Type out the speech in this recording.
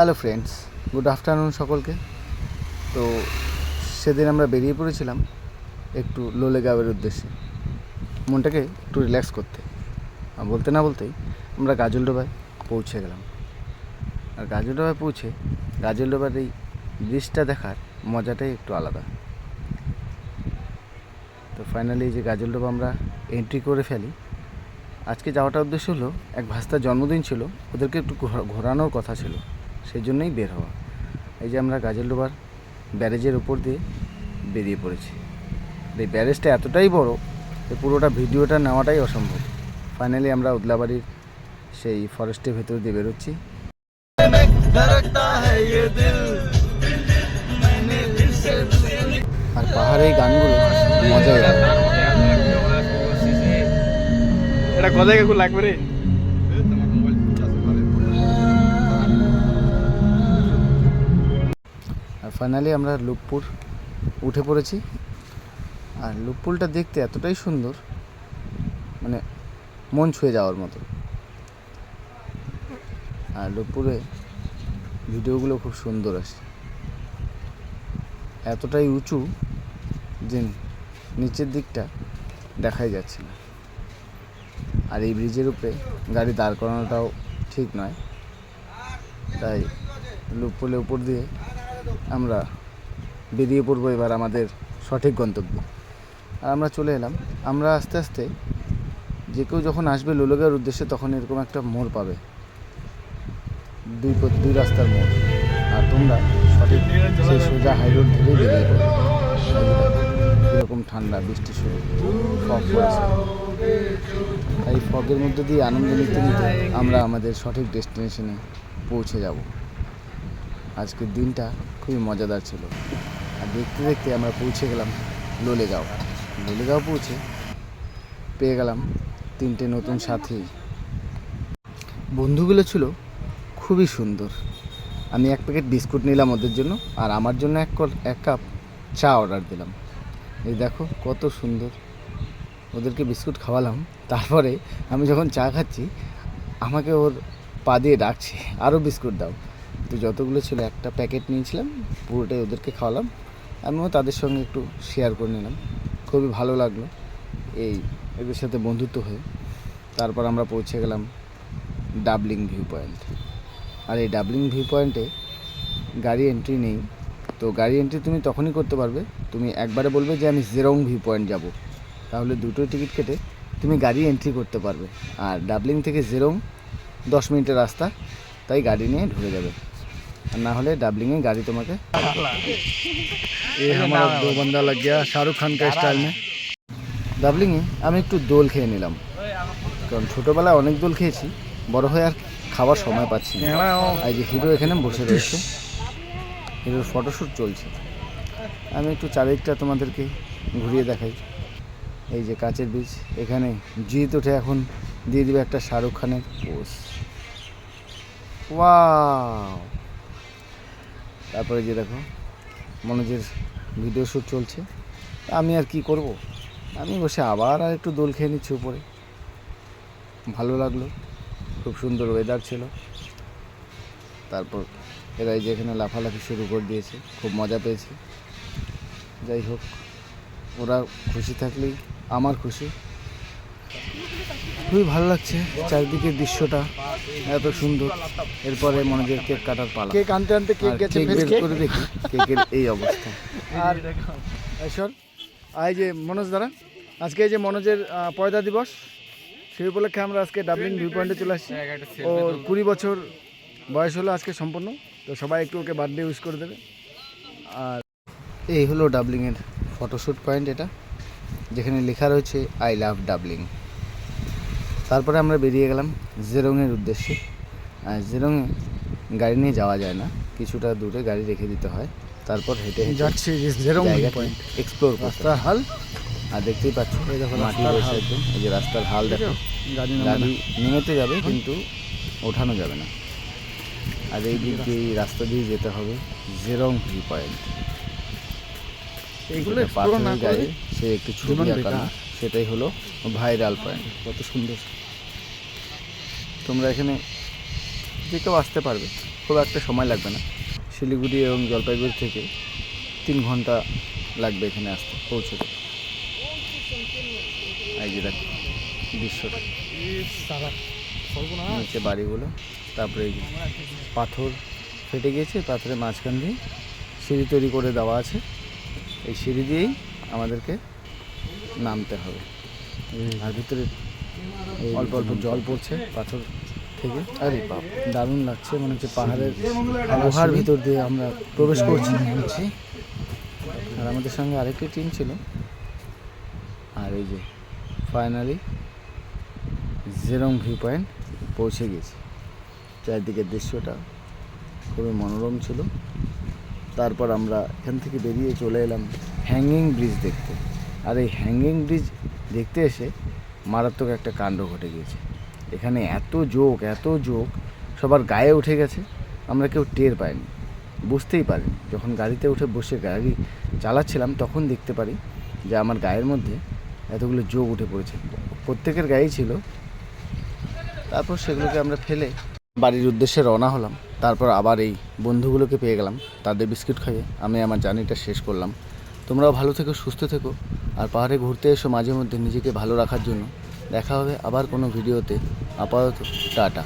Hello friends, good afternoon সকলকে। তো সেদিন আমরা বেরিয়ে পড়েছিলাম একটু লোলেগাঁওয়ের উদ্দেশ্যে, মনটাকে একটু রিল্যাক্স করতে। বলতে না বলতেই আমরা গাজলডোবায় পৌঁছে গেলাম। আর গাজলডোবায় পৌঁছে গাজলডোবার এই ব্রিজটা দেখার মজাটাই একটু আলাদা। তো ফাইনালি যে গাজলডোবা আমরা এন্ট্রি করে ফেলি। আজকে যাওয়াটার উদ্দেশ্য হলো, এক ভাস্তার জন্মদিন ছিল, ওদেরকে একটু ঘোরানোর কথা ছিল, সেই জন্যই বের হওয়া। এই যে আমরা গাজলডোবার ব্যারেজের উপর দিয়ে বেরিয়ে পড়েছি। এই ব্যারেজটা এতটাই বড় যে পুরোটা ভিডিওটা নেওয়াটাই অসম্ভব। ফাইনালি আমরা উদলাবাড়ির সেই ফরেস্টের ভেতর দিয়ে বেরোচ্ছি। আর পাহাড়ে এই গানগুলো মজাই লাগে। এটা কোথায় কাকু লাগবে রে? আর ফাইনালি আমরা লুকপুর উঠে পড়েছি। আর লুকপুরটা দেখতে এতটাই সুন্দর, মানে মন ছুঁয়ে যাওয়ার মতো। আর লুকপুরে ভিডিওগুলো খুব সুন্দর আসে। এতটাই উঁচু যে নিচের দিকটা দেখাই যাচ্ছে না। আর এই ব্রিজের উপরে গাড়ি দাঁড় করানোটাও ঠিক নয়, তাই লুকপুরের উপর দিয়ে আমরা বেরিয়ে পড়বো এবার আমাদের সঠিক গন্তব্যে। আর আমরা চলে এলাম। আমরা আস্তে আস্তে যে কেউ যখন আসবে লোলেগাঁওয়ের উদ্দেশ্যে, তখন এরকম একটা মোড় পাবে, দুই রাস্তার মোড়। আর তোমরা সঠিক সেই সোজা হাই রোড ধরেই বেরিয়ে পড়বে। এরকম ঠান্ডা, বৃষ্টি শুরু, ফগ পড়েছে। তাই ফগের মধ্যে দিয়ে আনন্দ নিতে নিতে আমরা আমাদের সঠিক ডেস্টিনেশনে পৌঁছে যাব। আজকের দিনটা খুবই মজাদার ছিল। আর দেখতে দেখতে আমরা পৌঁছে গেলাম লোলেগাঁও। লোলেগাঁও পৌঁছে পেয়ে গেলাম 3টে নতুন সাথী। বন্ধুগুলো ছিল খুবই সুন্দর। আমি 1 প্যাকেট বিস্কুট নিলাম ওদের জন্য, আর আমার জন্য এক কাপ চা অর্ডার দিলাম। এই দেখো কত সুন্দর। ওদেরকে বিস্কুট খাওয়ালাম, তারপরে আমি যখন চা খাচ্ছি আমাকে ওর পা দিয়ে ডাকছে, আরও বিস্কুট দাও। তো যতগুলো ছিল একটা প্যাকেট নিয়েছিলাম, পুরোটাই ওদেরকে খাওয়ালাম। আমিও তাদের সঙ্গে একটু শেয়ার করে নিলাম। খুবই ভালো লাগলো এদের সাথে বন্ধুত্ব হয়ে। তারপর আমরা পৌঁছে গেলাম ডাবলিং ভিউ পয়েন্ট। আর এই ডাবলিং ভিউ পয়েন্টে গাড়ি এন্ট্রি নেই। তো গাড়ি এন্ট্রি তুমি তখনই করতে পারবে, তুমি একবারে বলবে যে আমি জেরং ভিউ পয়েন্ট যাব, তাহলে দুটোই টিকিট কেটে তুমি গাড়ি এন্ট্রি করতে পারবে। আর ডাবলিং থেকে জেরং 10 মিনিটের রাস্তা, তাই গাড়ি নিয়ে ঢুকে যাবে। আর না হলে ডাবলিংয়ে গাড়ি তোমাকে हमारा 2 बंदा लग गया शाहरुख खान का स्टाइल में। ডাবলিংয়ে আমি একটু দোল খেয়ে নিলাম, কারণ ছোটোবেলায় অনেক দোল খেয়েছি, বড় হয়ে আর খাওয়ার সময় পাচ্ছি না। এই যে হিরো এখানে বসে রয়েছে, হিরোর ফটোশ্যুট চলছে। আমি একটু চারিদিকটা তোমাদেরকে ঘুরিয়ে দেখাই। এই যে কাচের ব্রিজ, এখানে জিত উঠে এখন দিয়ে দিবে একটা শাহরুখ খানের পোজ। ওয়াও! তারপরে যে দেখো মনোজের ভিডিও শ্যুট চলছে। আমি আর কি করব, আমি বসে আবার আর একটু দোল খেয়ে নিচ্ছি উপরে। ভালো লাগলো, খুব সুন্দর ওয়েদার ছিল। তারপর এরা এই যে এখানে লাফালাফি শুরু করে দিয়েছে, খুব মজা পেয়েছে। যাই হোক, ওরা খুশি থাকলেই আমার খুশি। খুবই ভালো লাগছে চারিদিকের দৃশ্যটা, এত সুন্দর। এরপরে মনোজের কেক কাটার পালা। কেক আনতে আনতে কেক গেছে, কেক বের করে দেখি কেকের এই অবস্থা। আর ঈশ্বর, এই যে মনোজ দ্বারা আজকে এই যে মনোজের পয়দা দিবস, সেই উপলক্ষে আমরা আজকে ডাবলিং ভিউ পয়েন্টে চলে আসছি। ওর 20 বছর বয়স হলো আজকে সম্পূর্ণ। তো সবাই একটু ওকে বার্থডে উইশ করে দেবে। আর এই হলো ডাবলিংয়ের ফটোশ্যুট পয়েন্ট, এটা যেখানে লেখা রয়েছে আই লাভ ডাবলিং। তারপরে আমরা বেরিয়ে গেলাম জেরংয়ের উদ্দেশ্যে। আর জেরংয়ে গাড়ি নিয়ে যাওয়া যায় না, কিছুটা দূরে গাড়ি রেখে দিতে হয়। তারপর হেঁটে যাচ্ছি জেরং পয়েন্ট এক্সপ্লোর রাস্তার হাল। আর দেখতেই পাচ্ছ এই দেখো মাটি রয়েছে একদম, এই যে রাস্তার হাল দেখো। গাড়ি নেমেতে যাবে কিন্তু ওঠানো যাবে না। আর এই দিক দিয়ে এই রাস্তা দিয়ে যেতে হবে জেরং ভিউ পয়েন্ট। এইগুলো পাথরের গায়ে সে একটু ছবি আঁকানো, সেটাই হলো ভাইরাল পয়েন্ট। কত সুন্দর! তোমরা এখানে যে কেউ আসতে পারবে, খুব একটা সময় লাগবে না। শিলিগুড়ি এবং জলপাইগুড়ি থেকে 3 ঘন্টা লাগবে এখানে আসতে, পৌঁছতে। এই যে দেখো দৃশ্যটা, নিচে বাড়িগুলো, তারপরে এই যে পাথর ফেটে গিয়েছে, পাথরের মাঝখান দিয়ে সিঁড়ি তৈরি করে দেওয়া আছে। এই সিঁড়ি দিয়েই আমাদেরকে নামতে হবে। আর ভিতরে অল্প অল্প জল পড়ছে পাথর থেকে। আরে বাপ, দারুণ লাগছে, মনে হচ্ছে পাহাড়ের গুহার ভিতর দিয়ে আমরা প্রবেশ করছি। আর আমাদের সঙ্গে আরেকটি টিম ছিল। আর এই যে ফাইনালি জেরং ভিউ পয়েন্ট পৌঁছে গেছি। চারদিকের দৃশ্যটা খুবই মনোরম ছিল। তারপর আমরা এখান থেকে বেরিয়ে চলে এলাম হ্যাঙ্গিং ব্রিজ দেখতে। আর এই হ্যাঙ্গিং ব্রিজ দেখতে এসে মারাত্মক একটা কাণ্ড ঘটে গিয়েছে। এখানে এত যোগ সবার গায়ে উঠে গেছে, আমরা কেউ টের পাইনি, বুঝতেই পারিনি। যখন গাড়িতে উঠে বসে গাড়ি চালাচ্ছিলাম তখন দেখতে পারি যে আমার গায়ের মধ্যে এতগুলো যোগ উঠে পড়েছে, প্রত্যেকের গায়েই ছিল। তারপর সেগুলোকে আমরা ফেলে বাড়ির উদ্দেশ্যে রওনা হলাম। তারপর আবার এই বন্ধুগুলোকে পেয়ে গেলাম, তাদের বিস্কুট খাইয়ে আমি আমার জার্নিটা শেষ করলাম। তোমরাও ভালো থেকো, সুস্থ থেকো, আর পাহাড়ে ঘুরতে এসো মাঝে মধ্যে নিজেকে ভালো রাখার জন্য। দেখা হবে আবার কোনো ভিডিওতে। আপাতত টাটা।